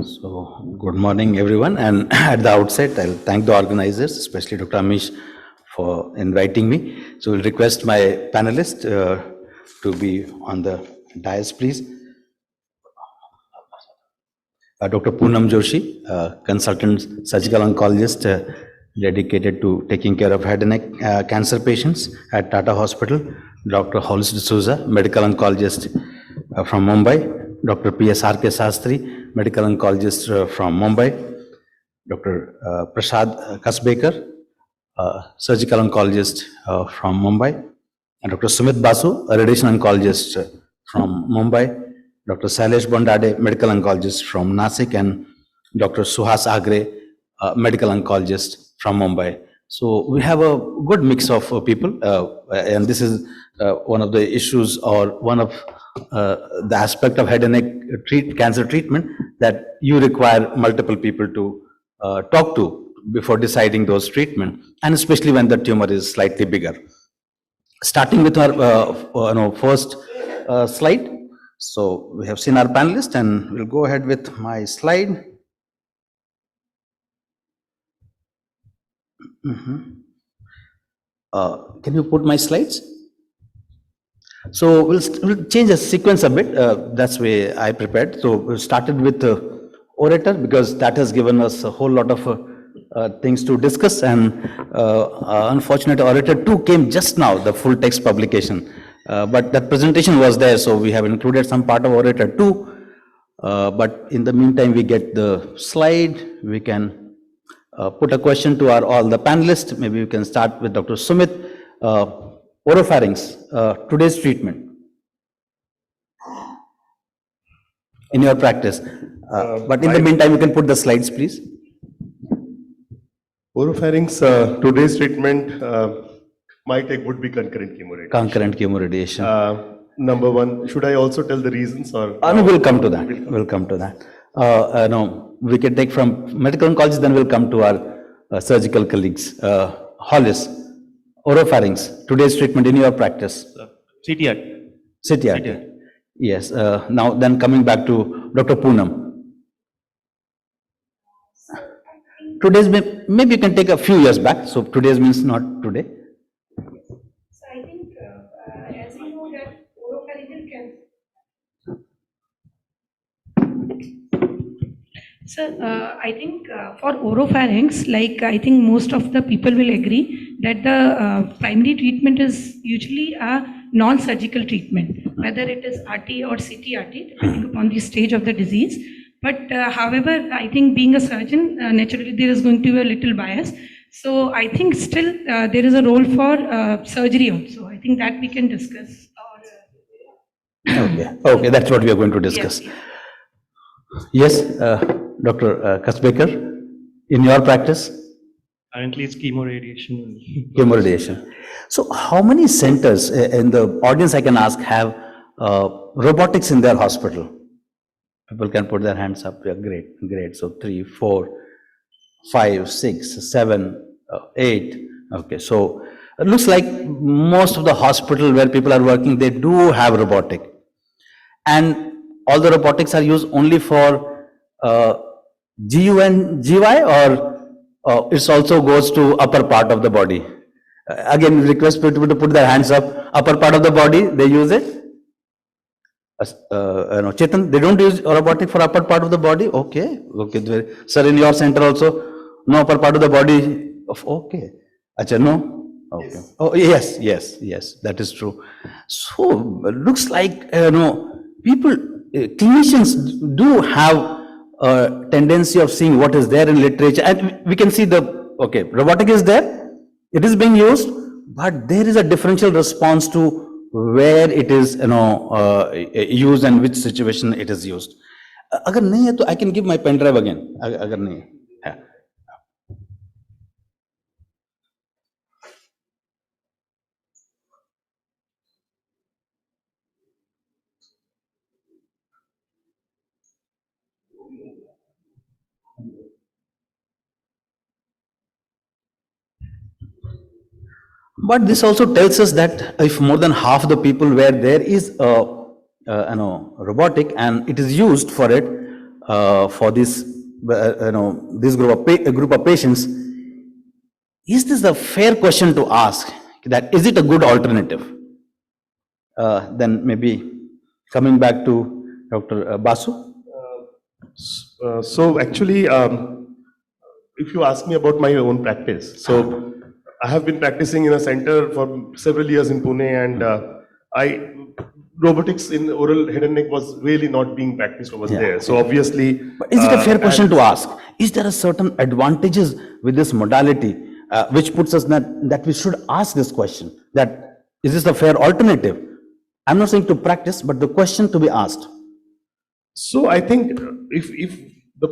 So, good morning, everyone. And at the outset, I'll thank the organizers, especially Dr. Amish, for inviting me. So, we'll request my panelists to be on the dais, please. Dr. Poonam Joshi, consultant surgical oncologist dedicated to taking care of head and neck cancer patients at Tata Hospital. Dr. Hollis D'Souza, medical oncologist from Mumbai. Dr. P.S. R.K. Sastry, medical oncologist from Mumbai. Dr. Prasad Kasbekar, surgical oncologist from Mumbai. And Dr. Sumit Basu, a radiation oncologist from Mumbai. Dr. Sailesh Bondade, medical oncologist from Nasik, and Dr. Suhas Agre, medical oncologist from Mumbai. So we have a good mix of people, and this is one of the issues, or one of the aspect of head and neck cancer treatment, that you require multiple people to talk to before deciding those treatment, and especially when the tumor is slightly bigger. Starting with our first slide. So we have seen our panelists, and we'll go ahead with my slide. Can you put my slides? So we'll change the sequence a bit. That's the way I prepared. So we started with ORATOR, because that has given us a whole lot of things to discuss. And unfortunately, ORATOR 2 came just now, the full text publication. But that presentation was there, so we have included some part of ORATOR 2. But in the meantime, we get the slide. We can put a question to all the panelists. Maybe we can start with Dr. Sumit. Oropharynx, today's treatment in your practice. But in the meantime, you can put the slides, please. Oropharynx, today's treatment, my take would be concurrent chemoradiation. Concurrent chemoradiation. Number one, should I also tell the reasons, or? No, we'll come to that. We'll come to that. No, we can take from medical oncology, then we'll come to our surgical colleagues. Hollis, oropharynx, today's treatment in your practice. CTRT. CTRT. Yes. Now, then coming back to Dr. Poonam. Today's, maybe you can take a few years back. So today's means not today. So I think, as you know, that oropharyngeal cancer. So I think for oropharynx, like I think most of the people will agree that the primary treatment is usually a non-surgical treatment, whether it is RT or CTRT, depending upon the stage of the disease. But however, I think being a surgeon, naturally there is going to be a little bias. So I think still there is a role for surgery also. I think that we can discuss. Okay, that's what we are going to discuss. Yes, Dr. Kasbekar, in your practice? Currently, it's chemoradiation. Chemoradiation. So how many centers in the audience, I can ask, have robotics in their hospital? People can put their hands up. Yeah, great. So 3, 4, 5, 6, 7, 8. Okay, so it looks like most of the hospital where people are working, they do have robotic. And all the robotics are used only for GU and GY, or it also goes to upper part of the body? Again, request people to put their hands up. Upper part of the body, they use it? No, Chetan, they don't use robotic for upper part of the body? Okay. Sir, in your center also, no upper part of the body? Okay. Achha, no? Okay. Yes. Oh, yes, that is true. So, looks like, people, clinicians do have a tendency of seeing what is there in literature, and we can see robotic is there, it is being used, but there is a differential response to where it is, used and which situation it is used. Agar nahi hai, to I can give my pen drive again. Agar nahi hai. But this also tells us that if more than half the people where there is a robotic and it is used for it, for this, this group of patients, is this a fair question to ask? That is it a good alternative? Then maybe coming back to Dr. Basu. So actually, if you ask me about my own practice, so I have been practicing in a center for several years in Pune, and robotics in oral head and neck was really not being practiced over there. So obviously, But is it a fair question to ask? Is there a certain advantages with this modality which puts us that we should ask this question? That is this a fair alternative? I'm not saying to practice, but the question to be asked. So I think if the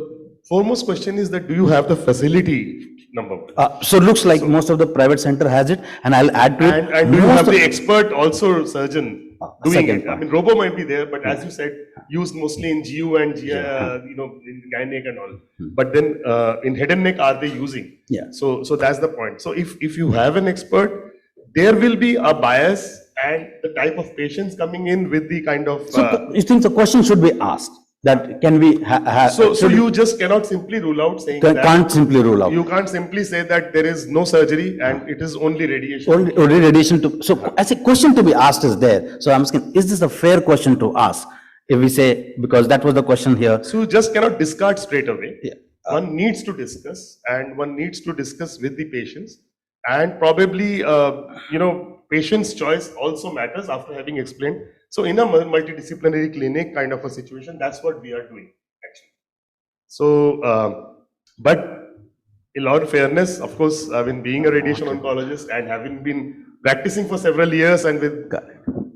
foremost question is that do you have the facility, number one. So it looks like most of the private center has it, and I'll add to it. And do you most have of- the expert also surgeon doing second it? point. I mean, robo might be there, but as you said, used mostly in GU and in gynec and all. But then in head and neck, are they using? Yeah. So that's the point. So if you have an expert, there will be a bias and the type of patients coming in with the kind of. So you think the question should be asked, that can we have? So you just cannot simply rule out saying that. Can't simply rule out. You can't simply say that there is no surgery and it is only radiation. Only radiation to, so as a question to be asked is there. So I'm asking, is this a fair question to ask? If we say, because that was the question here. So you just cannot discard straight away. Yeah. One needs to discuss, and one needs to discuss with the patients, and probably, patient's choice also matters after having explained. So in a multidisciplinary clinic kind of a situation, that's what we are doing actually. So, but in all fairness, of course, being a radiation oncologist and having been practicing for several years and with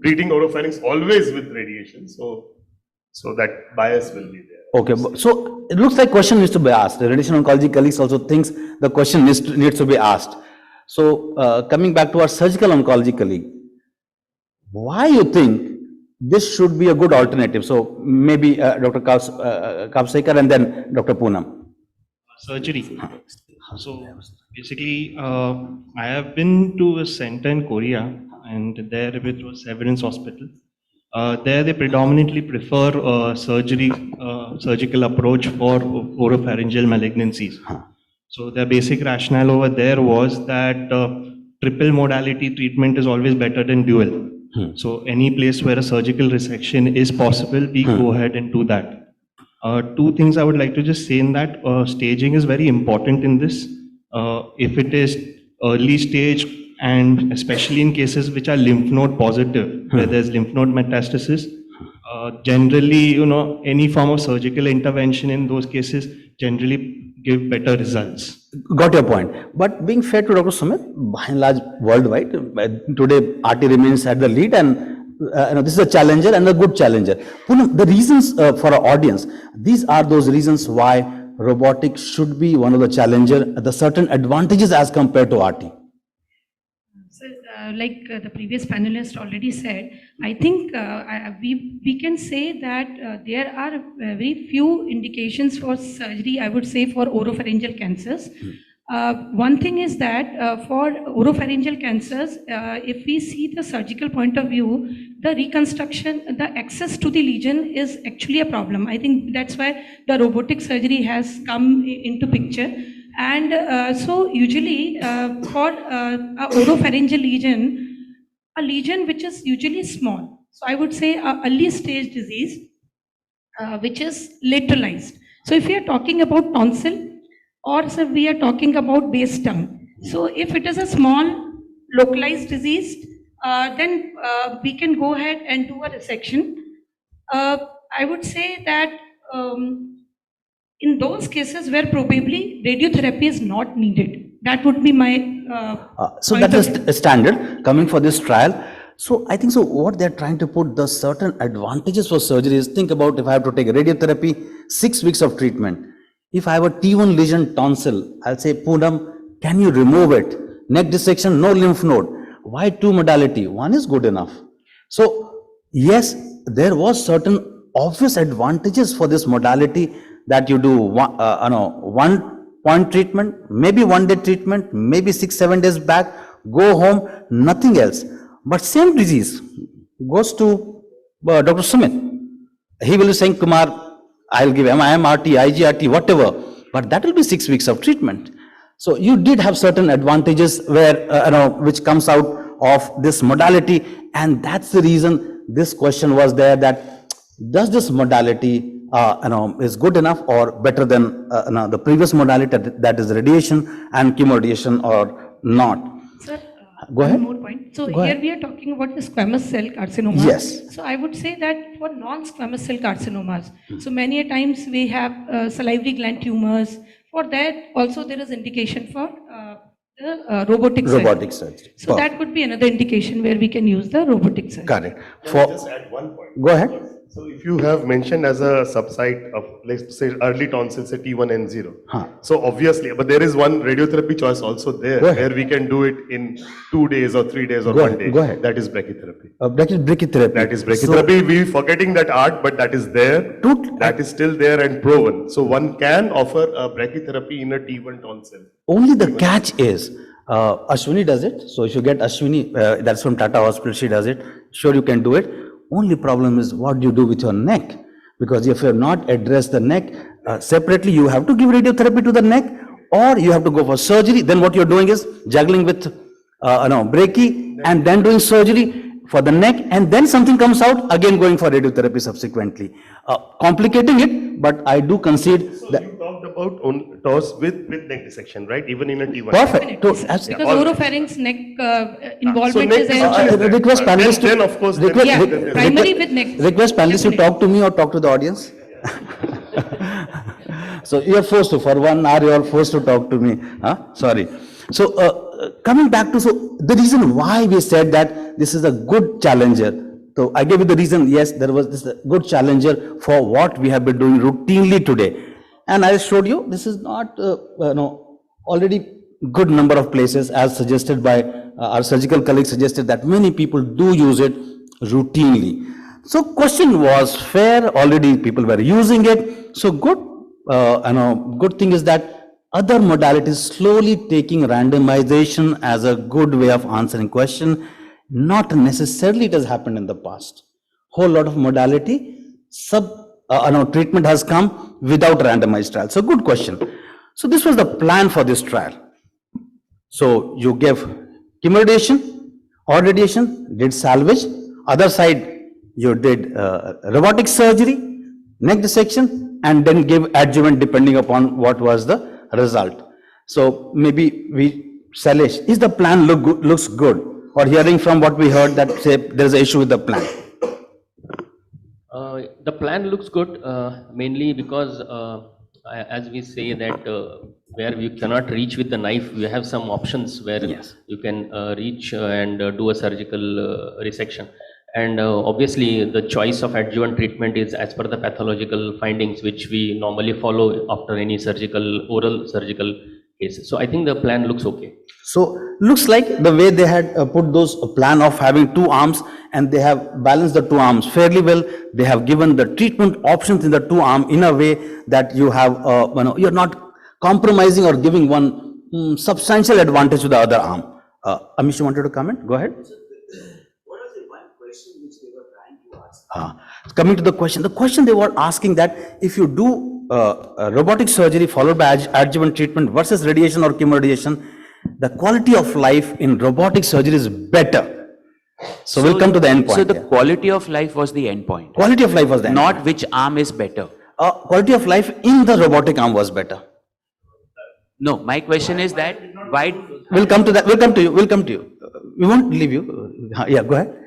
treating oropharynx always with radiation, so that bias will be there. Okay, so it looks like question needs to be asked. The radiation oncology colleagues also thinks the question needs to be asked. So coming back to our surgical oncology colleague, why you think this should be a good alternative? So maybe Dr. Kapsekar and then Dr. Poonam. Surgery. So basically, I have been to a center in Korea, and there it was Severance Hospital. There they predominantly prefer surgical approach for oropharyngeal malignancies. So the basic rationale over there was that triple modality treatment is always better than dual. So any place where a surgical resection is possible, we go ahead and do that. Two things I would like to just say in that, staging is very important in this. If it is early stage, and especially in cases which are lymph node positive, where there's lymph node metastasis, generally, any form of surgical intervention in those cases generally give better results. Got your point. But being fair to Dr. Sumit, by and large, worldwide, today RT remains at the lead, and this is a challenger and a good challenger. Poonam, the reasons for our audience, these are those reasons why robotics should be one of the challenger, the certain advantages as compared to RT. So, like the previous panelist already said, I think we can say that there are very few indications for surgery, I would say, for oropharyngeal cancers. One thing is that for oropharyngeal cancers, if we see the surgical point of view, the reconstruction, the access to the lesion is actually a problem. I think that's why the robotic surgery has come into picture. And so usually for a oropharyngeal lesion, a lesion which is usually small. So I would say a early stage disease which is lateralized. So if we are talking about tonsil, or so we are talking about base tongue. So if it is a small localized disease, then we can go ahead and do a resection. I would say that in those cases where probably radiotherapy is not needed, that would be my So that is a standard coming for this trial. So I think so what they're trying to put the certain advantages for surgery is, think about if I have to take radiotherapy, 6 weeks of treatment. If I have a T1 lesion tonsil, I'll say, Poonam, can you remove it? Neck dissection, no lymph node. Why 2 modality? 1 is good enough. So yes, there was certain obvious advantages for this modality, that you do one point treatment, maybe 1 day treatment, maybe 6-7 days back, go home, nothing else. But same disease goes to Dr. Sumit. He will be saying, Kumar, I'll give MIMRT, IGRT, whatever, but that will be 6 weeks of treatment. So you did have certain advantages where, which comes out of this modality, and that's the reason this question was there, that does this modality, is good enough or better than the previous modality, that is radiation and chemoradiation, or not? Sir, Go ahead. one more point. So Go here ahead. we are talking about the squamous cell carcinoma. Yes. So I would say that for non-squamous cell carcinomas, so many a times we have salivary gland tumors. For that also there is indication for the robotic surgery. Robotic surgery. So that could be another indication where we can use the robotic surgery. Correct. Can I just add one point? Go ahead. So if you have mentioned as a subsite of, let's say, early tonsils, say T1N0. Huh. So obviously, but there is one radiotherapy choice also there, Go ahead. where we can do it in 2 days or 3 days or Go 1 ahead, day. go ahead. That is brachytherapy. Brachytherapy. That is So, brachytherapy. We forgetting that art, but that is there. That is still there and proven. So one can offer a brachytherapy in a T1 tonsil. only the catch is, Ashwini does it. So if you get Ashwini, that's from Tata Hospital, she does it. Sure, you can do it. Only problem is what do you do with your neck? Because if you have not addressed the neck separately, you have to give radiotherapy to the neck, or you have to go for surgery. Then what you're doing is juggling with brachy and then doing surgery for the neck, and then something comes out, again going for radiotherapy subsequently. Complicating it, but I do concede So that. you talked about TOS with neck dissection, right? Even in a T1. Perfect. Definitely, sir. Because all right. oropharynx neck involvement neck is dissection a... is there. Request panelists to. Then of course, then- request- Yeah, then- primary with neck. Request panelists to Definitely. talk to me or talk to the audience. So you are forced to, for 1 hour, you are forced to talk to me. Sorry. So coming back to, so the reason why we said that this is a good challenger. So I gave you the reason, yes, there was this good challenger for what we have been doing routinely today. And I showed you, this is not, already good number of places, as suggested by our surgical colleagues, suggested that many people do use it routinely. So question was fair, already people were using it. So good, good thing is that other modalities slowly taking randomization as a good way of answering question. Not necessarily it has happened in the past. Whole lot of modality, treatment has come without randomized trial. So good question. So this was the plan for this trial. So you gave chemoradiation or radiation, did salvage. Other side, you did robotic surgery, neck dissection, and then give adjuvant depending upon what was the result. So maybe Sailesh, is the plan looks good? Or hearing from what we heard that say there is an issue with the plan? The plan looks good, mainly because as we say that where we cannot reach with the knife, we have some options where Yes. you can reach and do a surgical resection. And obviously the choice of adjuvant treatment is as per the pathological findings which we normally follow after any oral surgical case. So I think the plan looks okay. So looks like the way they had put those plan of having 2 arms, and they have balanced the 2 arms fairly well. They have given the treatment options in the 2 arm in a way that you have, you're not compromising or giving one substantial advantage to the other arm. Amish, you wanted to comment? Go ahead. What was the one question which they were trying to ask? Coming to the question they were asking that if you do robotic surgery followed by adjuvant treatment versus radiation or chemoradiation, the quality of life in robotic surgery is better. So we'll come to the end point. So the here. quality of life was the end point, Quality of life was there. not which arm is better. Quality of life in the robotic arm was better. No, my question is that why? We'll come to that. We'll come to you. We won't leave you. Yeah, go ahead.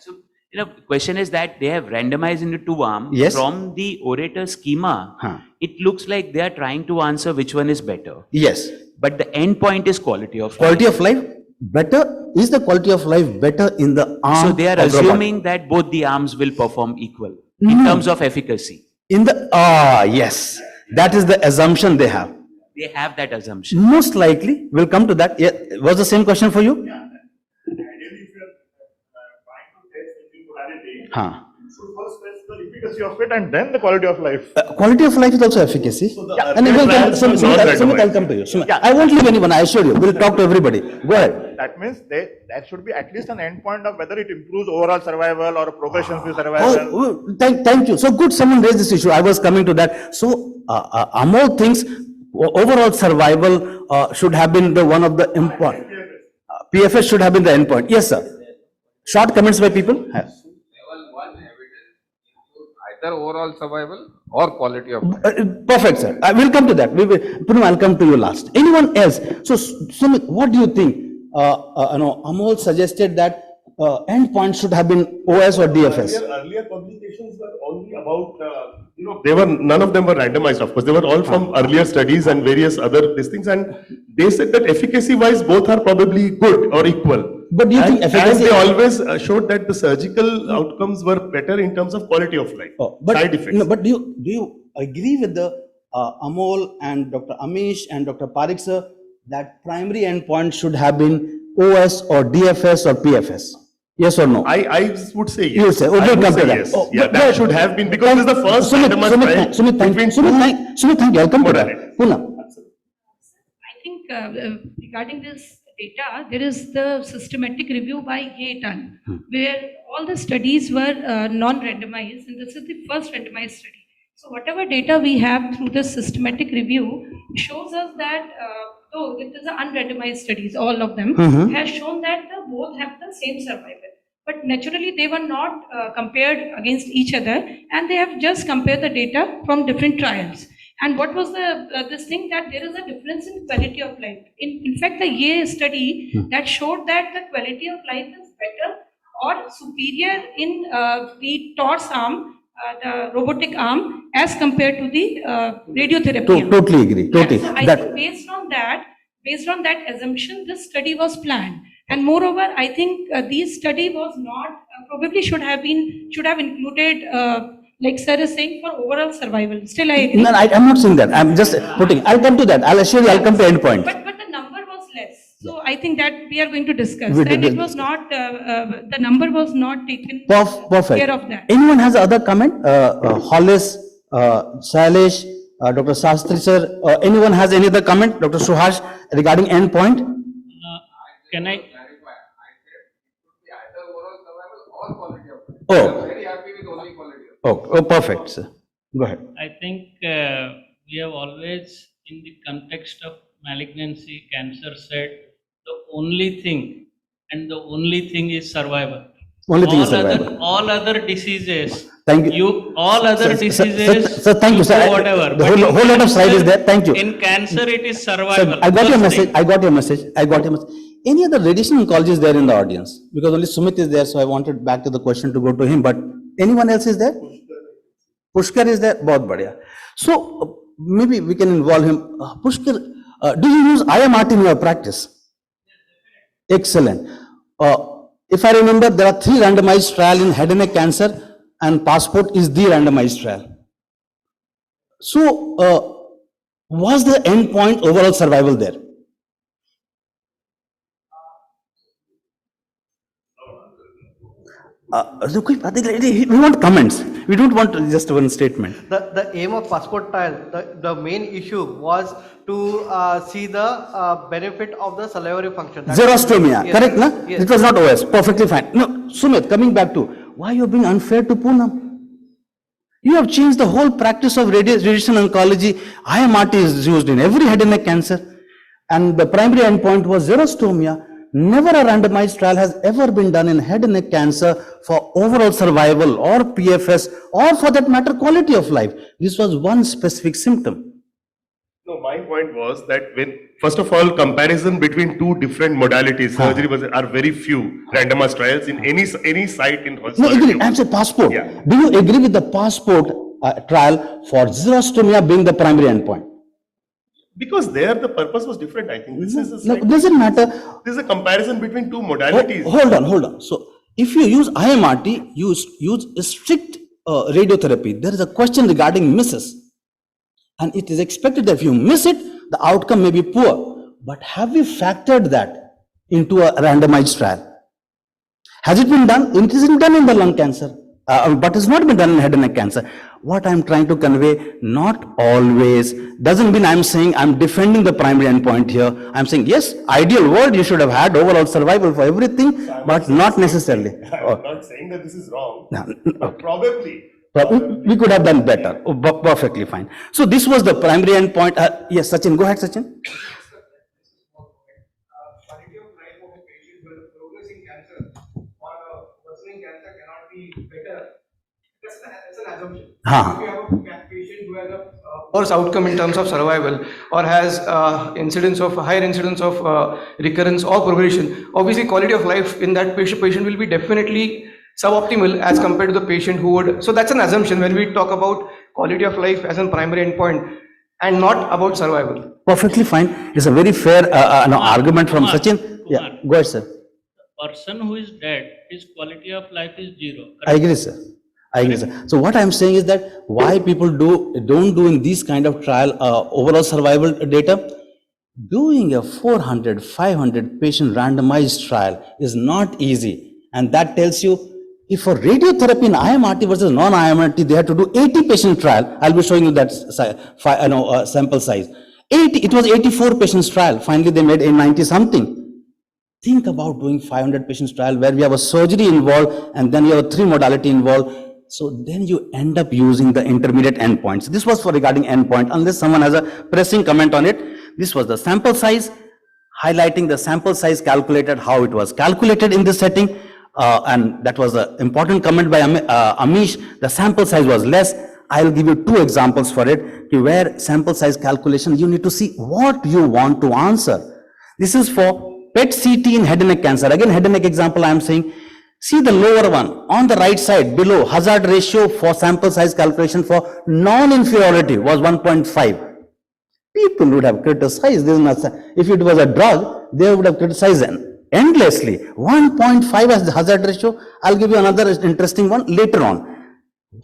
So, question is that they have randomized into 2 arms. Yes. From the orator schema, it looks like they are trying to answer which one is better. Yes. But the end point is quality of life. Quality of life better. Is the quality of life better in the arm? So they are of robotic? assuming that both the arms will perform equal in terms of efficacy. In the yes, that is the assumption they have. They have that assumption. Most likely, we'll come to that. Yeah, was the same question for you? Ideally, if you are trying to test the polarity, Huh. you should first test the efficacy of it and then the quality of life. Quality of life is also efficacy. the And earlier we'll come, plans were Sumit, I'll non-randomized. come to you. Sumit, I won't leave anyone. I assure you. We'll talk to everybody. Go ahead. that means there should be at least an endpoint of whether it improves overall survival or progression-free survival. Thank you. So good, someone raised this issue. I was coming to that. So Amol thinks overall survival should have been the one of the important. PFS should have been the endpoint. Yes, sir. Short comments by people. Level 1 evidence includes either overall survival or quality of life. Perfect, sir. I will come to that. Poonam, I'll come to you last. Anyone else? So, Sumit, what do you think? Amol suggested that endpoint should have been OS or DFS. Earlier publications were only about, they were, none of them were randomized, of course. They were all from earlier studies and various other these things. And they said that efficacy-wise, both are probably good or equal. But do you think efficacy? And they always showed that the surgical outcomes were better in terms of quality of life, side effects. No, but do you agree with the Amol and Dr. Amish and Dr. Parikh sir that primary endpoint should have been OS or DFS or PFS? Yes or no? I would say yes. You say, we'll come to that. Yes. That should have been, because it's the first Sumit, thank you. I'll come to that. Poonam. I think regarding this data, there is the systematic review by Hayton, where all the studies were non-randomized, and this is the first randomized study. So whatever data we have through this systematic review shows us that though it is an unrandomized studies, all of them has shown that both have the same survival. But naturally, they were not compared against each other, and they have just compared the data from different trials. And what was this thing, that there is a difference in quality of life. In fact, the Ye study that showed that the quality of life is better or superior in the TORS arm, the robotic arm, as compared to the radiotherapy arm. Totally agree. Totally. So I think based on that assumption, this study was planned. And moreover, I think this study was not, probably should have included, like sir is saying, for overall survival. Still, I agree. No, I'm not saying that. I'm just putting, I'll come to that. I'll assure you, I'll come to endpoint. But the number was less. So I think that we are going to discuss. And it was not, the number was not taken Perfect. care of that. Anyone has other comment? Hollis, Sailesh, Dr. Sastri sir, anyone has any other comment? Dr. Suhash, regarding endpoint? Can I? Clarify. I said it could be either overall survival or quality of life. Oh. I'm very happy with only quality of life. Oh, perfect, sir. Go ahead. I think we have always, in the context of malignancy, cancer, said the only thing, and the only thing is survival. Only thing is survival. All other diseases. Thank you. All other diseases. Sir, thank you, sir. Whatever. The whole lot of slide is there. Thank you. In cancer, it is survival. Sir, I got your message. I got your message. Any other radiation oncologist there in the audience? Because only Sumit is there, so I wanted back to the question to go to him. But anyone else is there? Pushkar is there. Bahut badhiya. So maybe we can involve him. Pushkar, do you use IMRT in your practice? Excellent. If I remember, there are 3 randomized trials in head and neck cancer, and Passport is the randomized trial. So, was the endpoint overall survival there? We want comments. We don't want just one statement. The aim of Passport trial, the main issue was to see the benefit of the salivary function. Xerostomia, yes, correct? Na? Yes. It was not OS, perfectly fine. No, Sumit, coming back to, why you're being unfair to Poonam? You have changed the whole practice of radiation oncology. IMRT is used in every head and neck cancer. And the primary endpoint was xerostomia. Never a randomized trial has ever been done in head and neck cancer for overall survival or PFS or for that matter quality of life. This was one specific symptom. No, my point was that when, first of all, comparison between two different modalities, surgery are very few randomized trials in any site in hospital. No, agree. I'm saying Passport. Yeah. Do you agree with the Passport trial for xerostomia being the primary endpoint? Because there the purpose was different, I think. This is a doesn't matter. This is a comparison between two modalities. Hold on. So, if you use IMRT, use a strict radiotherapy. There is a question regarding misses. And it is expected that if you miss it, the outcome may be poor. But have we factored that into a randomized trial? Has it been done? It isn't done in the lung cancer. but it's not been done in head and neck cancer. What I'm trying to convey, not always, doesn't mean I'm saying I'm defending the primary endpoint here. I'm saying, yes, ideal world, you should have had overall survival for everything, but not necessarily. I'm not saying that this is wrong, No, but probably. we could have done better. Oh, perfectly fine. So this was the primary endpoint. Yes, Sachin, go ahead, Sachin. Quality of life of a patient with a progressing cancer or a worsening cancer cannot be better. That's an assumption. If you have a patient who has a worse outcome in terms of survival or has higher incidence of recurrence or progression, obviously quality of life in that patient will be definitely suboptimal as compared to the patient who would. So that's an assumption when we talk about quality of life as a primary endpoint and not about survival. Perfectly fine. It's a very fair argument from Kumar, Sachin. Yeah, go ahead, sir. The person who is dead, his quality of life is 0. I agree, sir. I agree, sir. So what I'm saying is that why people don't do in these kind of trial overall survival data, doing a 400, 500 patient randomized trial is not easy. And that tells you, if for radiotherapy in IMRT versus non-IMRT, they had to do 80 patient trial. I'll be showing you that sample size. It was 84 patients trial. Finally, they made a 90 something. Think about doing 500 patients trial where we have a surgery involved and then you have a 3 modality involved. So then you end up using the intermediate endpoints. This was for regarding endpoint, unless someone has a pressing comment on it. This was the sample size, highlighting the sample size calculated, how it was calculated in this setting. And that was an important comment by Amish. The sample size was less. I'll give you 2 examples for it. Where sample size calculation, you need to see what you want to answer. This is for PET CT in head and neck cancer. Again, head and neck example I am saying. See the lower one on the right side below, hazard ratio for sample size calculation for non-inferiority was 1.5. People would have criticized this. If it was a drug, they would have criticized endlessly. 1.5 as the hazard ratio. I'll give you another interesting one later on.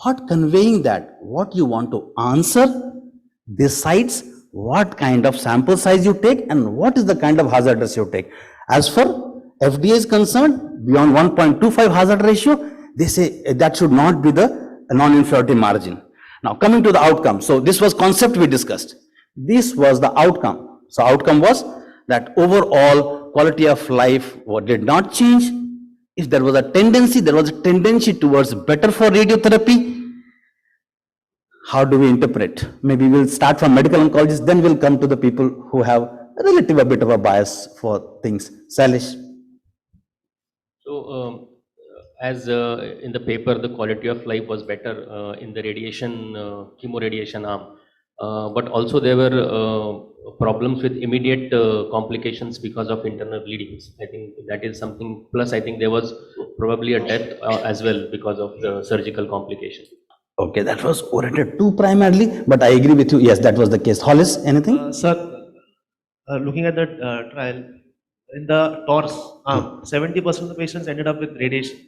What conveying that? What you want to answer decides what kind of sample size you take and what is the kind of hazard ratio you take. As for FDA is concerned, beyond 1.25 hazard ratio, they say that should not be the non-inferiority margin. Now coming to the outcome. So this was concept we discussed. This was the outcome. So outcome was that overall quality of life did not change. If there was a tendency towards better for radiotherapy. How do we interpret? Maybe we'll start from medical oncologists, then we'll come to the people who have a bit of a bias for things. Salish. So, as in the paper, the quality of life was better in the radiation, chemoradiation arm, but also there were problems with immediate complications because of internal bleedings. I think that is something, plus I think there was probably a death as well because of the surgical complication. Okay, that was ORATOR 2 primarily, but I agree with you, yes, that was the case. Hollis, anything? Sir, looking at the trial, in the TORS, 70% of the patients ended up with radiation.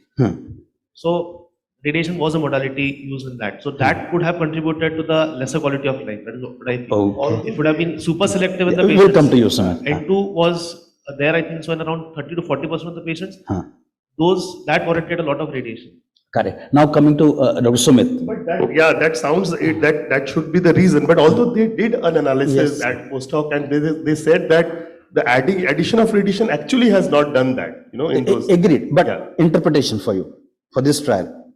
So radiation was a modality used in that. So that could have contributed to the lesser quality of life. That is what I think. Okay. It would have been super selective in the patients. We'll come to you, sir. N2 was there, I think, so in around 30 to 40% of the patients. That warranted a lot of radiation. Correct. Now coming to Dr. Sumit. But that sounds that should be the reason. But although they did an analysis at postdoc and they said that the addition of radiation actually has not done that, in those. Agreed, but interpretation for you, for this trial.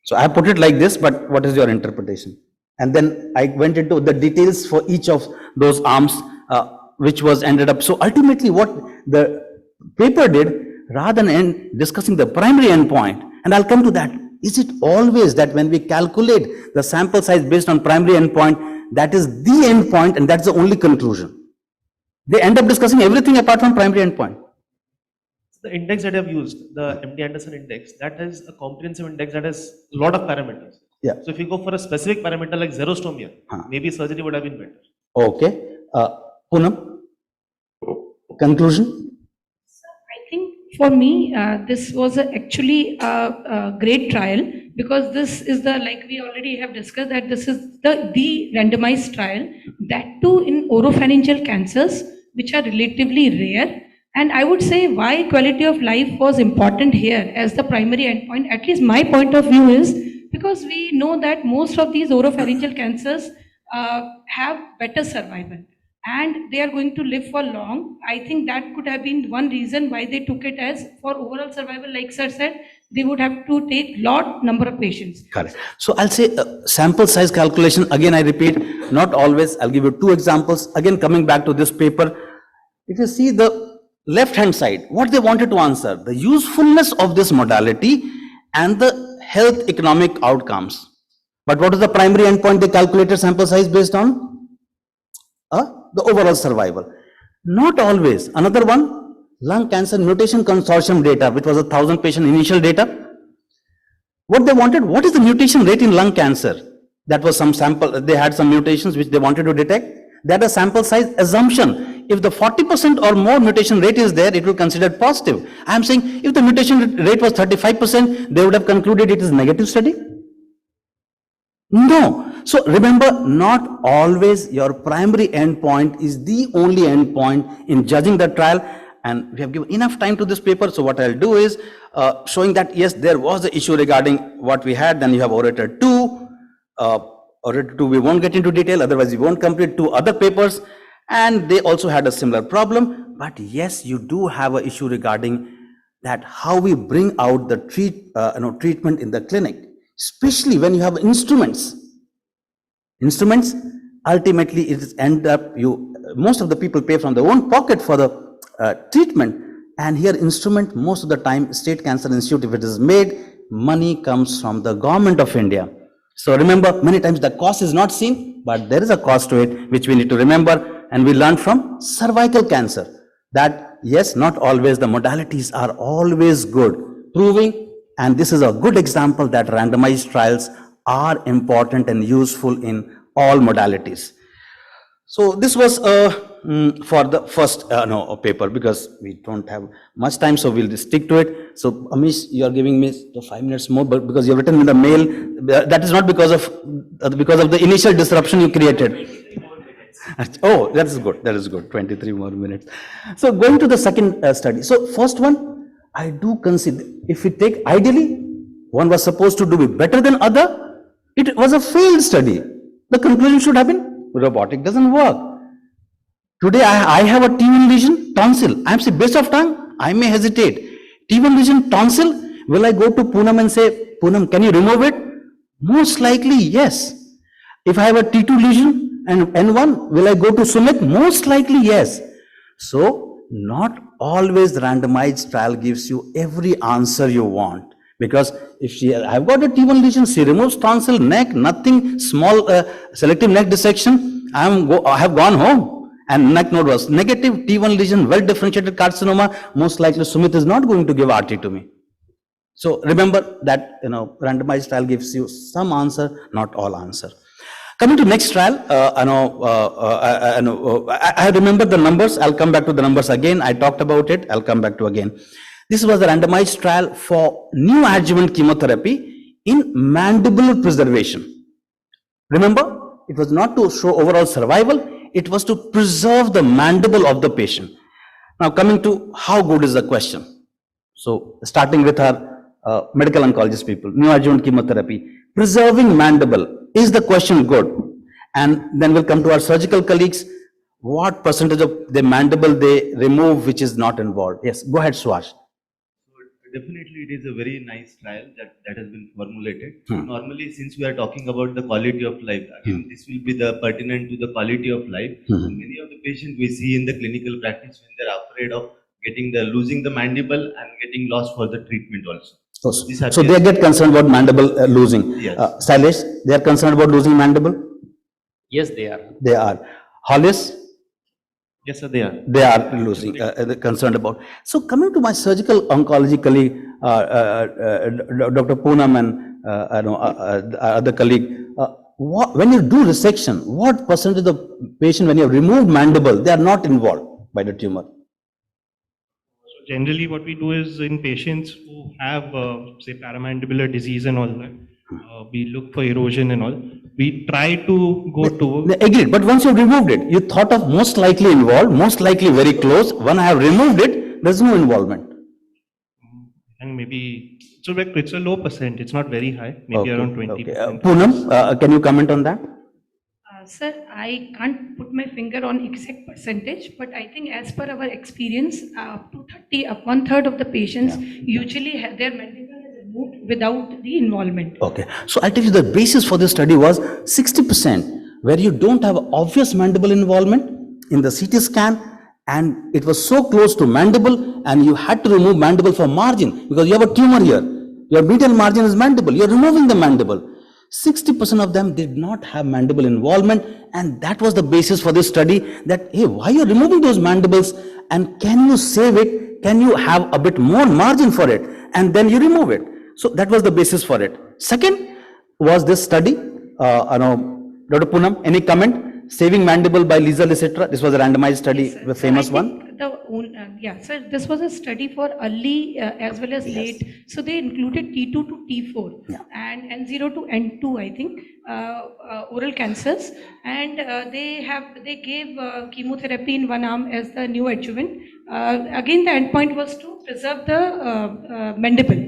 So I put it like this, but what is your interpretation? And then I went into the details for each of those arms, which was ended up. So ultimately what the paper did, rather than discussing the primary endpoint, and I'll come to that, is it always that when we calculate the sample size based on primary endpoint, that is the endpoint and that's the only conclusion? They end up discussing everything apart from primary endpoint. The index that I've used, the MD Anderson index, that is a comprehensive index that has a lot of parameters. Yeah. So if you go for a specific parameter like xerostomia, maybe surgery would have been better. Okay. Poonam, conclusion? I think for me, this was actually a great trial because this is like we already have discussed, that this is the randomized trial, that too in oropharyngeal cancers, which are relatively rare. And I would say why quality of life was important here as the primary endpoint, at least my point of view is because we know that most of these oropharyngeal cancers have better survival and they are going to live for long. I think that could have been one reason why they took it as for overall survival, like sir said, they would have to take lot number of patients. Correct. So I'll say sample size calculation, again I repeat, not always. I'll give you two examples. Again, coming back to this paper, if you see the left hand side, what they wanted to answer, the usefulness of this modality and the health economic outcomes. But what is the primary endpoint they calculated sample size based on? The overall survival. Not always. Another one, lung cancer mutation consortium data, which was 1,000 patient initial data. What they wanted, what is the mutation rate in lung cancer? That was some sample, they had some mutations which they wanted to detect. They had a sample size assumption. If the 40% or more mutation rate is there, it will consider positive. I am saying if the mutation rate was 35%, they would have concluded it is negative study. No. So remember, not always your primary endpoint is the only endpoint in judging the trial. And we have given enough time to this paper. So what I'll do is showing that yes, there was the issue regarding what we had. Then you have Orator 2. Orator 2, we won't get into detail. Otherwise, we won't complete two other papers. And they also had a similar problem. But yes, you do have an issue regarding that how we bring out the treatment in the clinic, especially when you have instruments. Instruments, ultimately it is end up, most of the people pay from their own pocket for the treatment. And here instrument, most of the time, State Cancer Institute, if it is made, money comes from the government of India. So remember, many times the cost is not seen, but there is a cost to it, which we need to remember. And we learned from cervical cancer that yes, not always the modalities are always good, proving, and this is a good example that randomized trials are important and useful in all modalities. So this was for the first paper, because we don't have much time, so we'll just stick to it. So Amish, you are giving me 5 minutes more, but because you have written in the mail, that is not because of the initial disruption you created. Oh, that is good. That is good. 23 more minutes. So going to the second study. So first one, I do consider, if we take ideally, one was supposed to do better than other. It was a failed study. The conclusion should have been robotic doesn't work. Today I have a T1 lesion, tonsil. I am saying base of tongue, I may hesitate. T1 lesion, tonsil, will I go to Poonam and say, Poonam, can you remove it? Most likely, yes. If I have a T2 lesion and N1, will I go to Sumit? Most likely, yes. So, not always the randomized trial gives you every answer you want. Because if I've got a T1 lesion, she removes tonsil, neck, nothing, small selective neck dissection, I have gone home. And neck node was negative, T1 lesion, well differentiated carcinoma, most likely Sumit is not going to give RT to me. So remember that randomized trial gives you some answer, not all answer. Coming to next trial, I remember the numbers. I'll come back to the numbers again. I talked about it. I'll come back to again. This was the randomized trial for neoadjuvant chemotherapy in mandibular preservation. Remember, it was not to show overall survival. It was to preserve the mandible of the patient. Now coming to how good is the question. So starting with our medical oncologist people, neoadjuvant chemotherapy, preserving mandible, is the question good? And then we'll come to our surgical colleagues, what percentage of the mandible they remove which is not involved. Yes, go ahead, Swash. Definitely, it is a very nice trial that has been formulated. Normally, since we are talking about the quality of life, again, this will be the pertinent to the quality of life. Many of the patients we see in the clinical practice when they are afraid of losing the mandible and getting lost for the treatment also. So they get concerned about mandible losing. Yes. Sailesh, they are concerned about losing mandible? Yes, they are. They are. Hollis? Yes, sir, they are. They are losing, concerned about. So coming to my surgical oncology colleague, Dr. Poonam and other colleague, when you do resection, what percentage of the patient, when you have removed mandible, they are not involved by the tumor? So generally what we do is in patients who have say paramandibular disease and all that, we look for erosion and all. we try to go to. Agreed, but once you removed it, you thought of most likely involved, most likely very close. When I have removed it, there's no involvement. And maybe, so like it's a low percent, it's not very high, maybe around 20%. Poonam, can you comment on that? Sir, I can't put my finger on exact percentage, but I think as per our experience, up to 1/3 of the patients usually have their mandible is removed without the involvement. Okay, so I'll tell you the basis for this study was 60%, where you don't have obvious mandible involvement in the CT scan, and it was so close to mandible, and you had to remove mandible for margin because you have a tumor here. Your medial margin is mandible, you're removing the mandible. 60% of them did not have mandible involvement, and that was the basis for this study, that, hey, why you're removing those mandibles, and can you save it? Can you have a bit more margin for it? And then you remove it. So that was the basis for it. Second was this study, Dr. Poonam, any comment? Saving mandible by Liesel, etc. This was a randomized study, Yes, sir. the famous I one. think sir, this was a study for early as well as late. So they included T2 to T4 and N0 to N2, I think, oral cancers, and they gave chemotherapy in one arm as the neoadjuvant. Again, the endpoint was to preserve the mandible.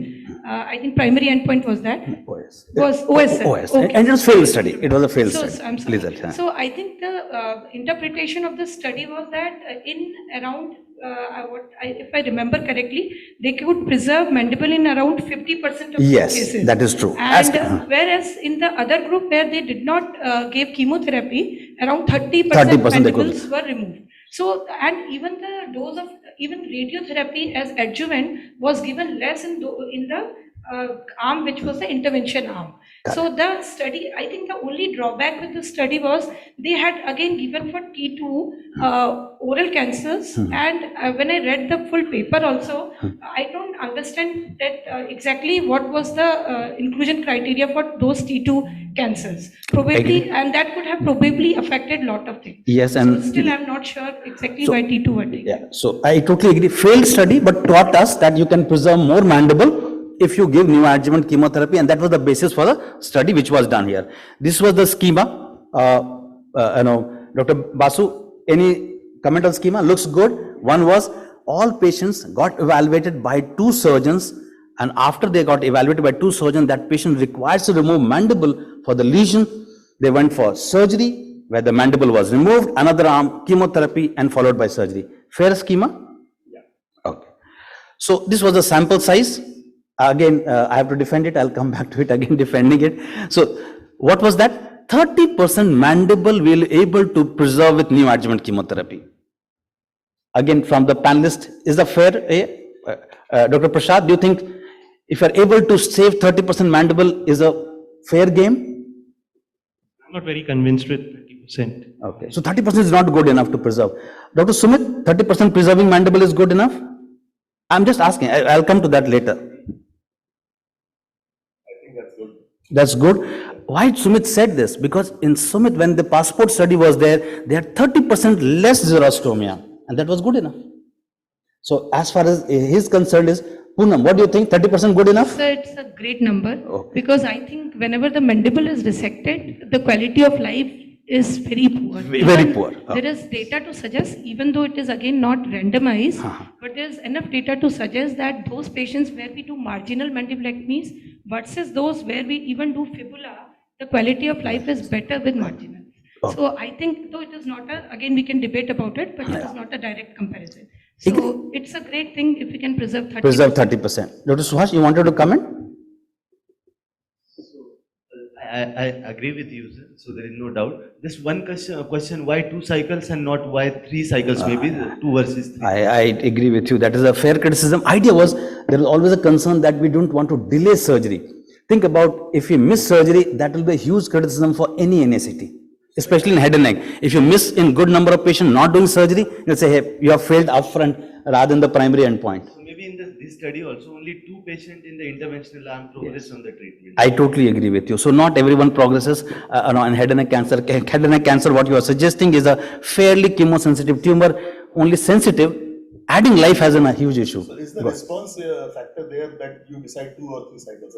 I think primary endpoint was that. Was OS. OS. Okay. And it was failed study. It was a failed So, study. I'm sorry. Liesel, So I think the interpretation of the study was that in around, if I remember correctly, they could preserve mandible in around 50% of Yes, cases. that is true. And whereas in the other group where they did not give chemotherapy, around 30% 30% they could. mandibles were removed. So, and even the dose of even radiotherapy as adjuvant was given less in the arm which was the intervention arm. So the study, I think the only drawback with the study was they had again given for T2 oral cancers, and when I read the full paper also, I don't understand that exactly what was the inclusion criteria for those T2 cancers. Probably, Agree. and that could have probably affected lot of things. Yes, and So still I'm not sure exactly why T2 were taken. yeah, so I totally agree. Failed study, but taught us that you can preserve more mandible if you give neoadjuvant chemotherapy, and that was the basis for the study which was done here. This was the schema. Dr. Basu, any comment on schema? Looks good. One was all patients got evaluated by 2 surgeons, and after they got evaluated by 2 surgeons, that patient requires to remove mandible for the lesion. They went for surgery where the mandible was removed, another arm chemotherapy, and followed by surgery. Fair schema? Yeah. Okay. So this was the sample size. Again, I have to defend it. I'll come back to it again, defending it. So what was that? 30% mandible will able to preserve with neoadjuvant chemotherapy. Again, from the panelist, is that fair? Dr. Prasad, do you think if you are able to save 30% mandible is a fair game? I'm not very convinced with 30%. Okay, so 30% is not good enough to preserve. Dr. Sumit, 30% preserving mandible is good enough? I'm just asking. I'll come to that later. That's good. Why Sumit said this? Because in Sumit, when the passport study was there, they had 30% less xerostomia, and that was good enough. So as far as his concern is, Poonam, what do you think? 30% good enough? So it's a great number, because I think whenever the mandible is resected, the quality of life is very poor. Very poor. There is data to suggest, even though it is again not randomized, but there is enough data to suggest that those patients where we do marginal mandibulectomies versus those where we even do fibula, the quality of life is better with marginal. So I think, though it is not again we can debate about it, but it is not a direct comparison. So it's a great thing if we can preserve 30%. Preserve 30%. Dr. Suhash, you wanted to comment? I agree with you, sir. So there is no doubt. Just one question: why 2 cycles and not why 3 cycles? Maybe 2 versus 3. I agree with you. That is a fair criticism. Idea was there is always a concern that we don't want to delay surgery. Think about if you miss surgery, that will be a huge criticism for any NACT, especially in head and neck. If you miss in good number of patients not doing surgery, you'll say, hey, you have failed upfront rather than the primary endpoint. So maybe in this study also only 2 patients in the interventional arm progress on the treatment. I totally agree with you. So not everyone progresses in head and neck cancer. Head and neck cancer, what you are suggesting is a fairly chemosensitive tumor, only sensitive. Adding life has a huge issue. So is the response factor there that you decide 2 or 3 cycles?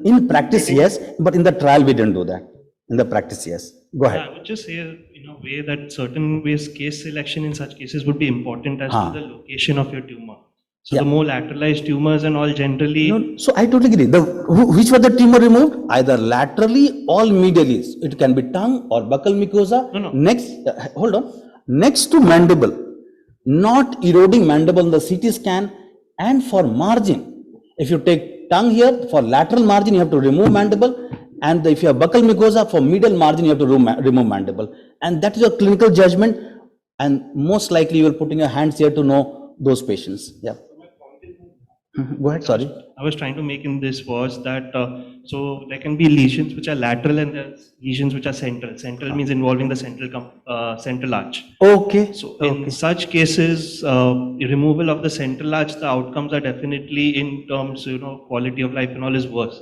In practice, yes, but in the trial we didn't do that. in the practice, yes. Go ahead. I would just say in a way that certain ways case selection in such cases would be important as to the location of your tumor. So the more lateralized tumors and all generally. No, so I totally agree. Which was the tumor removed? Either laterally or medially. It can be tongue or buccal mucosa. No. Next, hold on. Next to mandible, not eroding mandible in the CT scan, and for margin. If you take tongue here, for lateral margin, you have to remove mandible. And if you have buccal mucosa, for medial margin, you have to remove mandible. And that is your clinical judgment. And most likely, you will put in your hands here to know those patients. Yeah. Go ahead, sorry. I was trying to make in this was that, so there can be lesions which are lateral and there's lesions which are central. Central means involving the central arch. Okay. So in such cases, removal of the central arch, the outcomes are definitely in terms, quality of life and all is worse.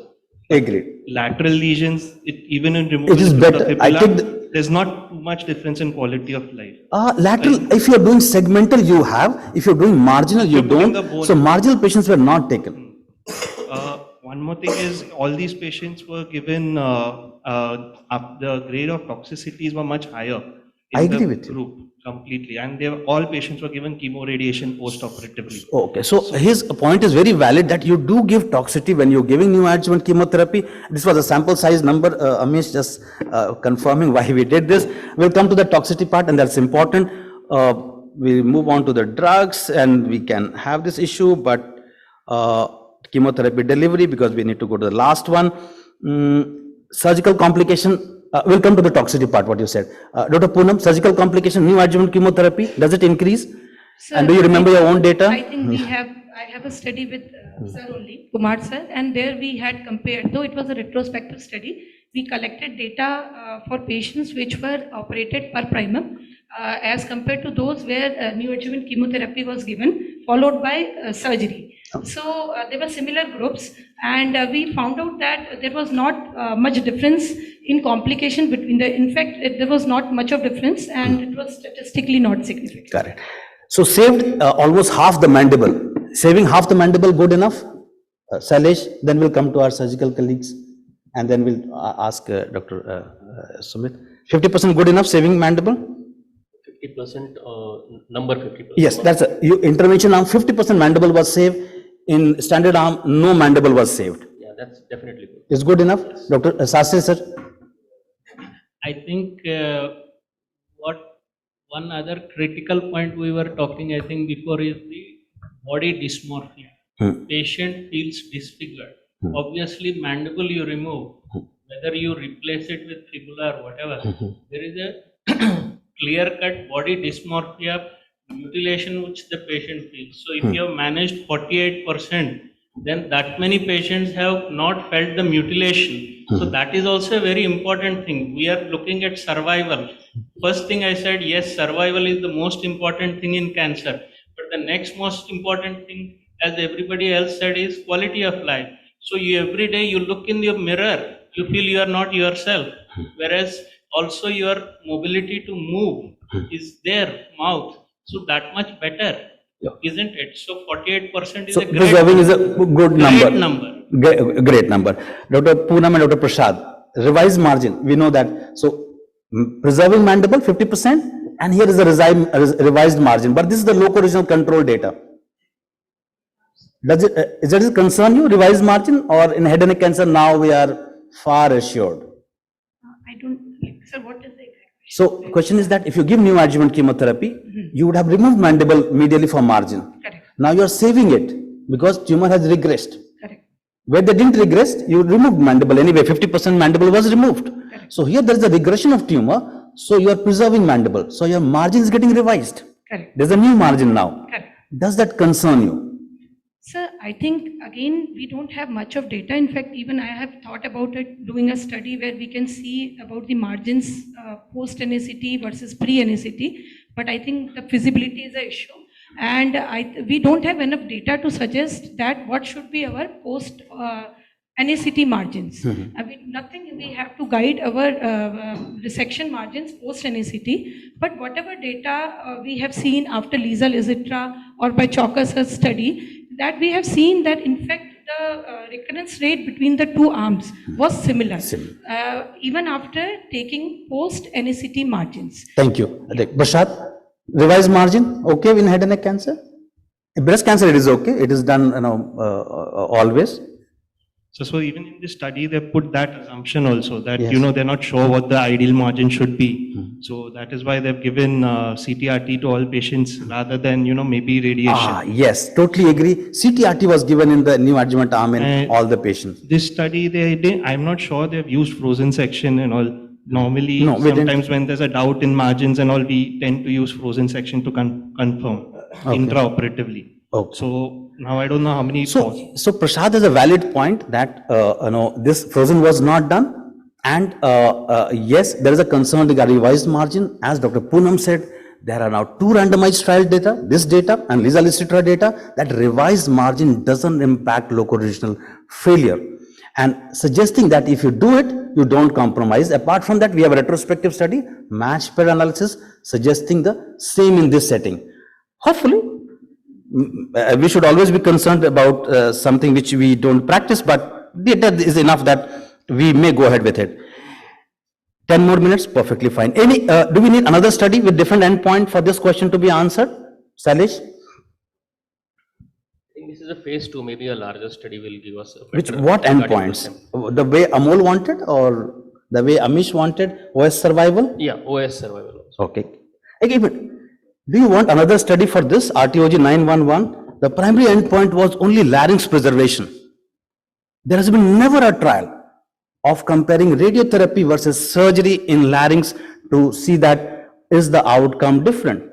Agreed. Lateral lesions, even in removal it is of better. the fibula, there's not too much difference in quality of life. Lateral, if you're doing segmental, you have. If you're doing marginal, you don't. So marginal patients were not taken. One more thing is all these patients were given, the grade of toxicities were much higher in I agree the with you. group completely. And all patients were given chemoradiation post-operatively. Okay, so his point is very valid that you do give toxicity when you're giving neoadjuvant chemotherapy. This was a sample size number, Amish just confirming why we did this. We'll come to the toxicity part and that's important. We move on to the drugs and we can have this issue, but chemotherapy delivery because we need to go to the last one. Surgical complication. We'll come to the toxicity part, what you said. Dr. Poonam, surgical complication, neoadjuvant chemotherapy, does it increase? Sir, And do you remember your own data? I think I have a study with sir only, Kumar sir, and there we had compared, though it was a retrospective study, we collected data for patients which were operated per primum as compared to those where neoadjuvant chemotherapy was given, followed by surgery. So there were similar groups and we found out that there was not much difference in complication between in fact, there was not much of difference and it was statistically not significant. Correct. So saved almost half the mandible. Saving half the mandible good enough? Sailesh, then we'll come to our surgical colleagues and then we'll ask Dr. Sumit. 50% good enough saving mandible? 50%, number 50%. Yes, that's intervention arm, 50% mandible was saved. In standard arm, no mandible was saved. Yeah, that's definitely good. Is good enough? Yes. Dr. Sastry, sir? I think one other critical point we were talking, I think, before is the body dysmorphia. Patient feels disfigured. Obviously, mandible you remove, whether you replace it with fibula or whatever, there is a clear-cut body dysmorphia mutilation which the patient feels. So if you have managed 48%, then that many patients have not felt the mutilation. So that is also a very important thing. We are looking at survival. First thing I said, yes, survival is the most important thing in cancer. But the next most important thing, as everybody else said, is quality of life. So every day you look in your mirror, you feel you are not yourself. Whereas also your mobility to move is there, mouth. So that much better, isn't it? So 48% is a great preserving is a good number. Great number. Dr. Poonam and Dr. Prasad, revised margin, we know that. So preserving mandible 50% and here is the revised margin, but this is the local regional control data. Does it concern you, revised margin, or in head and neck cancer now we are far assured? I don't, sir, what is the exact? So question is that if you give neoadjuvant chemotherapy, you would have removed mandible medially for margin. Correct. Now you are saving it because tumor has regressed. Correct. Where they didn't regress, you removed mandible anyway, 50% mandible was removed. Correct. So here there is a regression of tumor, so you are preserving mandible. So your margin is getting revised. Correct. There's a new margin now. Correct. Does that concern you? Sir, I think again we don't have much of data. In fact, even I have thought about it, doing a study where we can see about the margins post-NACT versus pre-NACT. But I think the feasibility is an issue. And we don't have enough data to suggest that what should be our post-NACT margins. Nothing we have to guide our resection margins post-NACT. But whatever data we have seen after Liesel, etc. or by Chalker's study, that we have seen that in fact the recurrence rate between the two arms was similar, even after taking post-NACT margins. Thank you. Prashad, revised margin, okay in head and neck cancer? In breast cancer, it is okay. It is done, always. So even in this study, they put that assumption also that, Yes. they're not sure what the ideal margin should be. So that is why they've given CTRT to all patients rather than, maybe radiation. Yes, totally agree. CTRT was given in the neoadjuvant arm in all the patients. This study, I'm not sure they've used frozen section and all. Normally, No, we didn't. sometimes when there's a doubt in margins and all, we tend to use frozen section to confirm intraoperatively. Okay. So now I don't know how many. So Prashad has a valid point that, this frozen was not done. And yes, there is a concern regarding revised margin. As Dr. Poonam said, there are now 2 randomized trial data, this data and Lisa Licitra data, that revised margin doesn't impact loco-regional failure. And suggesting that if you do it, you don't compromise. Apart from that, we have a retrospective study, match pair analysis, suggesting the same in this setting. Hopefully, we should always be concerned about something which we don't practice, but data is enough that we may go ahead with it. 10 more minutes, perfectly fine. Do we need another study with different endpoint for this question to be answered? Salish? I think this is a phase 2, maybe a larger study will give us a What endpoints? The way Amol wanted or the way Amish wanted? OS survival? Yeah, OS survival also. Okay. Again, but do you want another study for this, RTOG 911? The primary endpoint was only larynx preservation. There has been never a trial of comparing radiotherapy versus surgery in larynx to see that is the outcome different.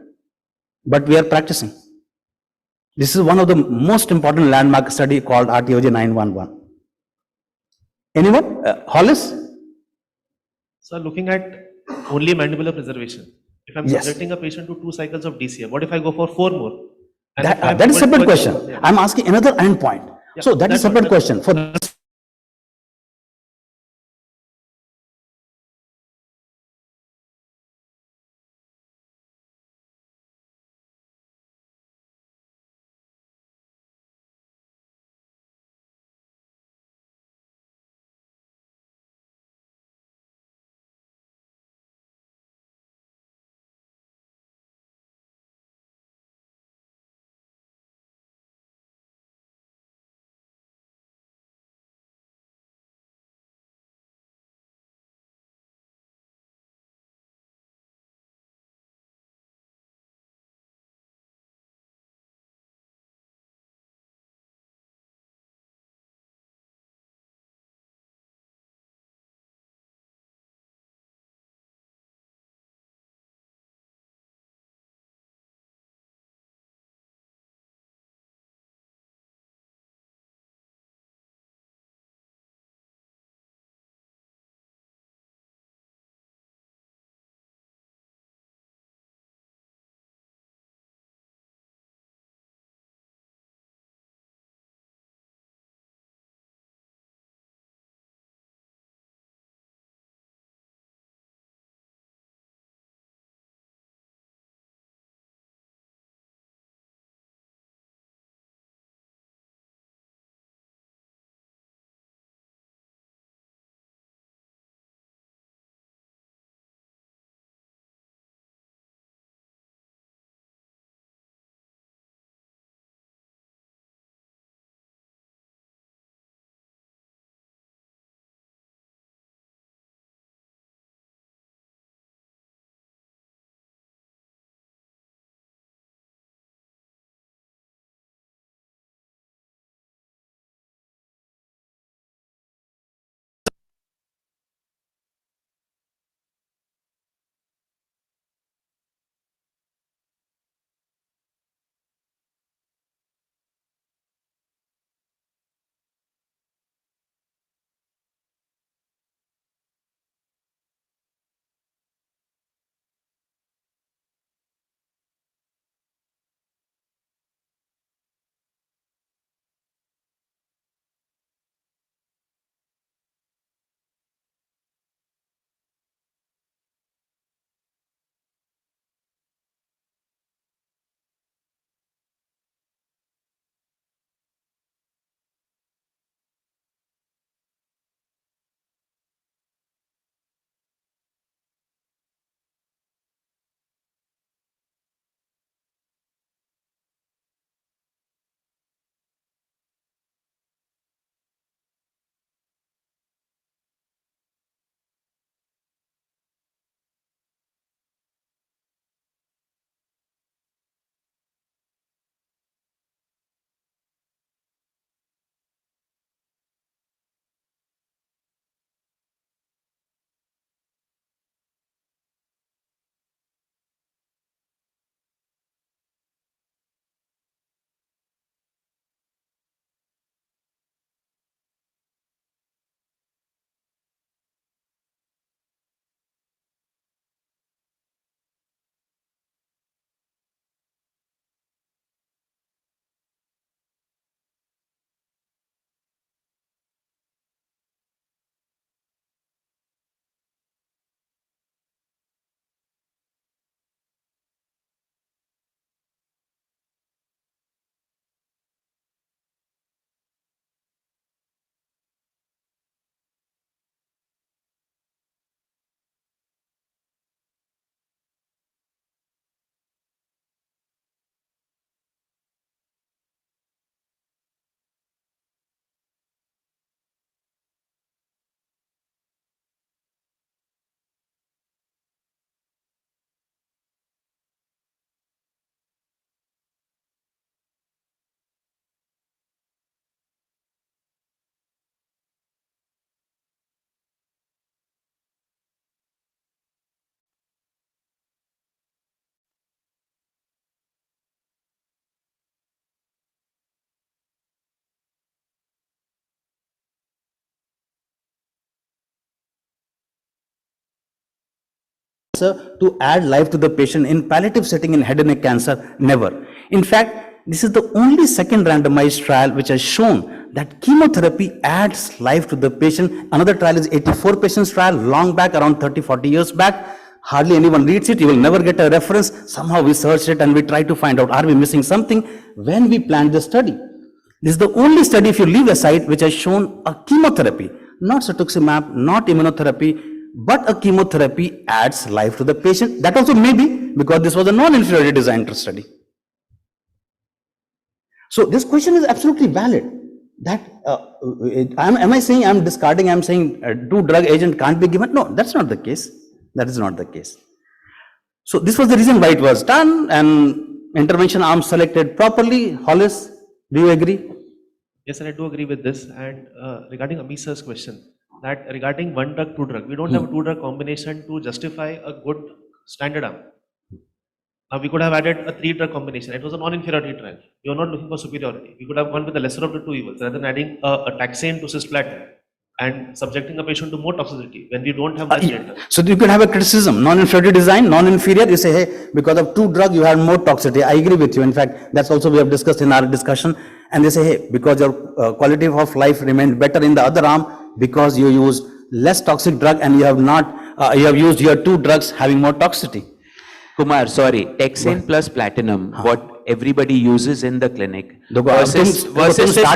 But we are practicing. This is one of the most important landmark study called RTOG 911. Anyone? Hollis? So looking at only mandibular preservation, if I'm Yes. subjecting a patient to 2 cycles of DCM, what if I go for 4 more? And That is a separate question. Yeah. I'm asking another endpoint. Yeah, So that is that's a separate what- question. For to add life to the patient in palliative setting in head and neck cancer? Never. In fact, this is the only second randomized trial which has shown that chemotherapy adds life to the patient. Another trial is 84 patients trial, long back, around 30-40 years back. Hardly anyone reads it. You will never get a reference. Somehow we searched it and we try to find out, are we missing something when we planned the study? This is the only study, if you leave aside, which has shown a chemotherapy, not cetuximab, not immunotherapy, but a chemotherapy adds life to the patient. That also may be because this was a non-inferiority design study. So this question is absolutely valid. That am I saying I'm discarding? I'm saying two drug agent can't be given? No, that's not the case. That is not the case. So this was the reason why it was done, and intervention arm selected properly. Hollis, do you agree? Yes, sir, I do agree with this. And regarding Amisha's question, that regarding one drug, two drug, we don't have a two drug combination to justify a good standard arm. We could have added a three drug combination. It was a non-inferiority trial. We were not looking for superiority. We could have gone with the lesser of the two evils rather than adding a taxane to cisplatin and subjecting a patient to more toxicity when we don't have much data. So you can have a criticism, non-inferiority design, non-inferior, you say, hey, because of two drug you had more toxicity. I agree with you. In fact, that's also we have discussed in our discussion. And they say, hey, because your quality of life remained better in the other arm because you used less toxic drug and you have not, you have used your two drugs having more toxicity. Kumar, sorry, taxane plus platinum, what everybody uses in the clinic versus cisplatin,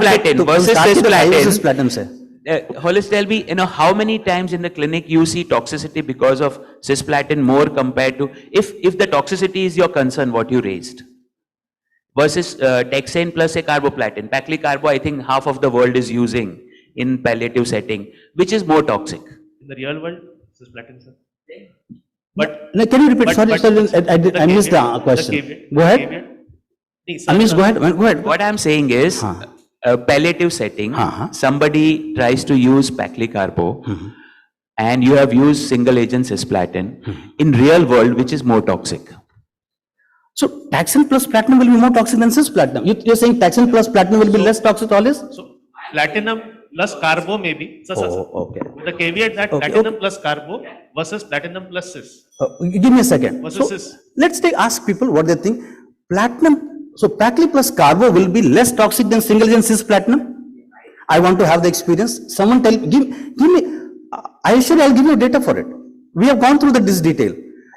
Hollis, tell me, how many times in the clinic you see toxicity because of cisplatin more compared to, if the toxicity is your concern, what you raised, versus taxane plus a carboplatin. Paclicarbo, I think half of the world is using in palliative setting, which is more toxic. In the real world, cisplatin, sir. But no, can you repeat? Sorry, I missed the question. Go ahead. Amish, go ahead. What I'm saying is, palliative setting, somebody tries to use paclicarbo, and you have used single agent cisplatin in real world, which is more toxic. So taxane plus platinum will be more toxic than cisplatin. You're saying taxane plus platinum will be less toxic, Hollis? So platinum plus carbo maybe. Okay. With the caveat that platinum plus carbo versus platinum plus cis. Give me a second. Versus so cis. Let's ask people what they think. Platinum, so pacli plus carbo will be less toxic than single agent cisplatinum? I want to have the experience. Someone give me, I assure you I'll give you data for it. We have gone through this detail.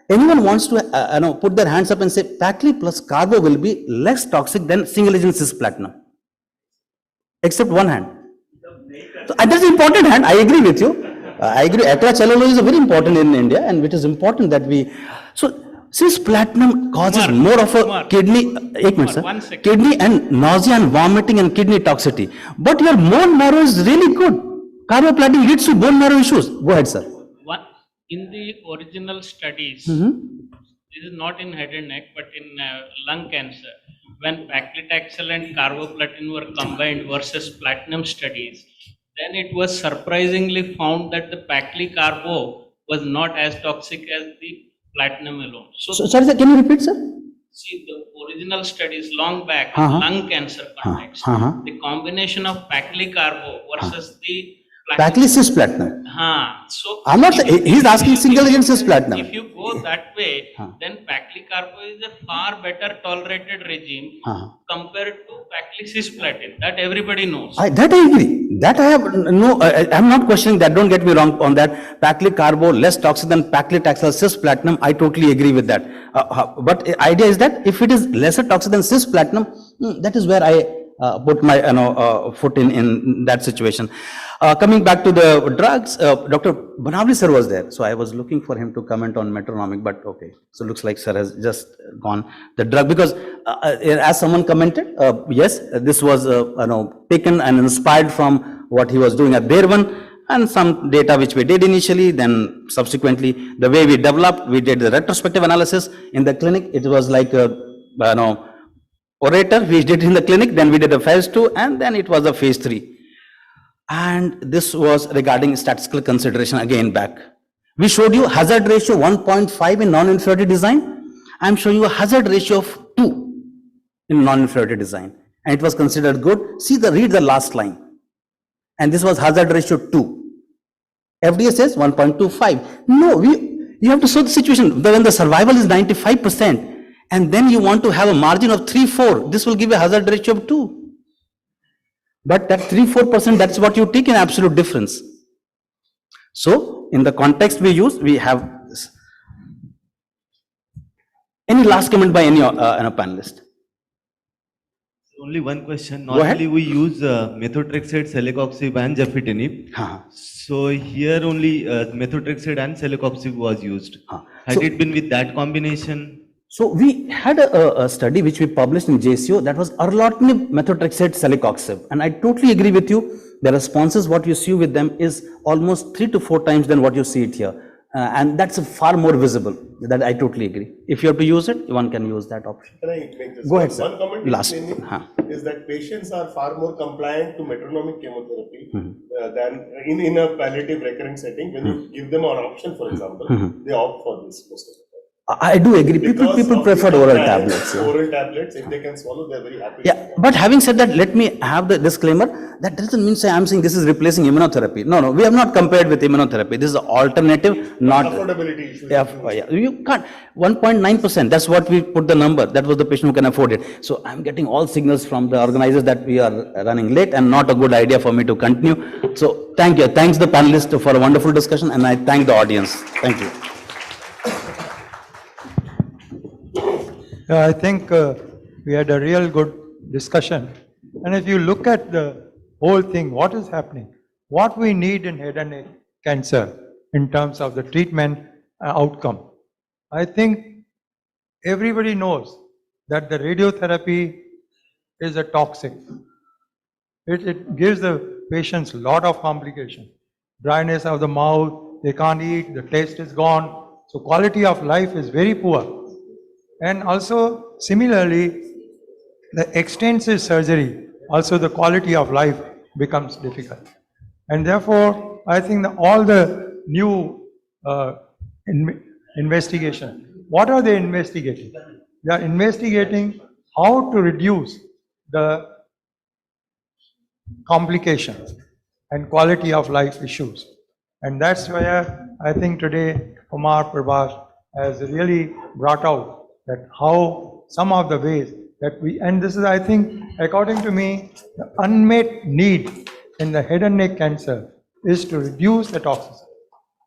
Anyone wants to put their hands up and say pacli plus carbo will be less toxic than single agent cisplatinum? Except one hand. So that's an important hand. I agree with you. I agree. Atracellulose is very important in India, and it is important that we. So cisplatinum causes more of a kidney. Kidney and nausea and vomiting and kidney toxicity. But your bone marrow is really good. Carboplatin leads to bone marrow issues. Go ahead, sir. In the original studies, this is not in head and neck, but in lung cancer, when paclitaxel and carboplatin were combined versus platinum studies, then it was surprisingly found that the paclicarbo was not as toxic as the platinum alone. So sorry, sir, can you repeat, sir? See, the original studies long back in lung cancer context, the combination of paclicarbo versus the Pacli cisplatin. So I'm not saying, he's asking single agent cisplatin. If you go that way, then paclicarbo is a far better tolerated regime compared to pacli cisplatin. That everybody knows. That I agree. That I have no. I'm not questioning that. Don't get me wrong on that. Paclicarbo less toxic than paclitaxel cisplatin. I totally agree with that. But the idea is that if it is lesser toxic than cisplatin, that is where I put my foot in that situation. Coming back to the drugs, Dr. Banavli sir was there, so I was looking for him to comment on metronomic, but okay. So looks like sir has just gone the drug because as someone commented, yes, this was taken and inspired from what he was doing at Derwan and some data which we did initially, then subsequently the way we developed, we did the retrospective analysis in the clinic. It was like ORATOR, we did in the clinic, then we did a phase 2 and then it was a phase 3. And this was regarding statistical consideration again back. We showed you hazard ratio 1.5 in non-inferiority design. I'm showing you a hazard ratio of 2 in non-inferiority design. And it was considered good. Read the last line. And this was hazard ratio 2. FDA says 1.25. No, You have to show the situation, when the survival is 95%, and then you want to have a margin of 3-4, this will give a hazard ratio of 2. But that 3-4%, that's what you take in absolute difference. So, in the context we use, we have this. Any last comment by any panelist? Only one question. Go ahead. Normally we use methotrexate, celecoxib and gefitinib. So here only methotrexate and celecoxib was used. Had So- it been with that combination? So we had a study which we published in JCO, that was erlotinib, methotrexate, celecoxib. And I totally agree with you. The responses, what you see with them is almost 3 to 4 times than what you see it here. And that's far more visible. That I totally agree. If you have to use it, one can use that option. Can I make this? Go ahead, sir. One comment Last. is that patients are far more compliant to metronomic chemotherapy than in a palliative recurrent setting. When you give them an option, for example, they opt for this most of the time. I do agree. People Because of prefer the oral compliance, tablets. Yeah. Oral tablets, if they can swallow, they're very happy. Yeah, but having said that, let me have the disclaimer. That doesn't mean I'm saying this is replacing immunotherapy. No, we have not compared with immunotherapy. This is an alternative, not. Affordability issue. Yeah, you can't. 1.9%. That's what we put the number. That was the patient who can afford it. So I'm getting all signals from the organizers that we are running late and not a good idea for me to continue. So thank you. Thanks the panelists for a wonderful discussion, and I thank the audience. Thank you. I think we had a real good discussion. And if you look at the whole thing, what is happening? What we need in head and neck cancer in terms of the treatment outcome. I think everybody knows that the radiotherapy is a toxic. It gives the patients a lot of complications. Dryness of the mouth, they can't eat, the taste is gone. So quality of life is very poor. And also, similarly, the extensive surgery, also the quality of life becomes difficult. And therefore, I think that all the new investigation, what are they investigating? They are investigating how to reduce the complications and quality of life issues. And that's where I think today Kumar Prabhash has really brought out that how some of the ways that we, and this is, I think, according to me, the unmet need in the head and neck cancer is to reduce the toxicity.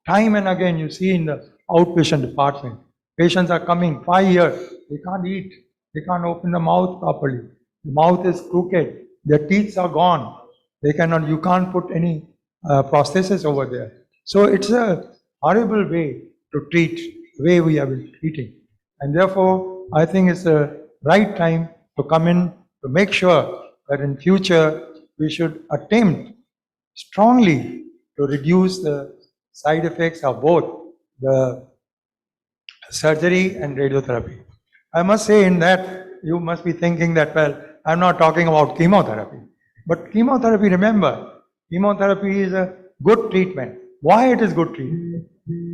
Time and again, you see in the outpatient department, patients are coming 5 years, they can't eat, they can't open the mouth properly, the mouth is crooked, their teeth are gone, they cannot, you can't put any prosthesis over there. So it's a horrible way to treat, the way we have been treating. And therefore, I think it's the right time to come in to make sure that in future we should attempt strongly to reduce the side effects of both the surgery and radiotherapy. I must say in that you must be thinking that, well, I'm not talking about chemotherapy. But chemotherapy, remember, chemotherapy is a good treatment. Why it is good treatment?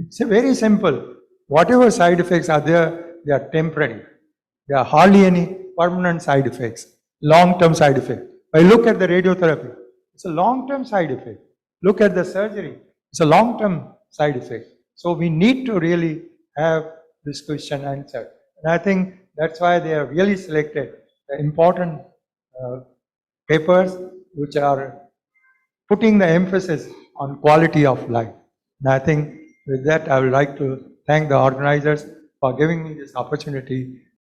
It's very simple. Whatever side effects are there, they are temporary. There are hardly any permanent side effects, long-term side effects. If I look at the radiotherapy, it's a long-term side effect. Look at the surgery, it's a long-term side effect. So we need to really have this question answered. And I think that's why they have really selected the important papers which are putting the emphasis on quality of life. And I think with that, I would like to thank the organizers for giving me this opportunity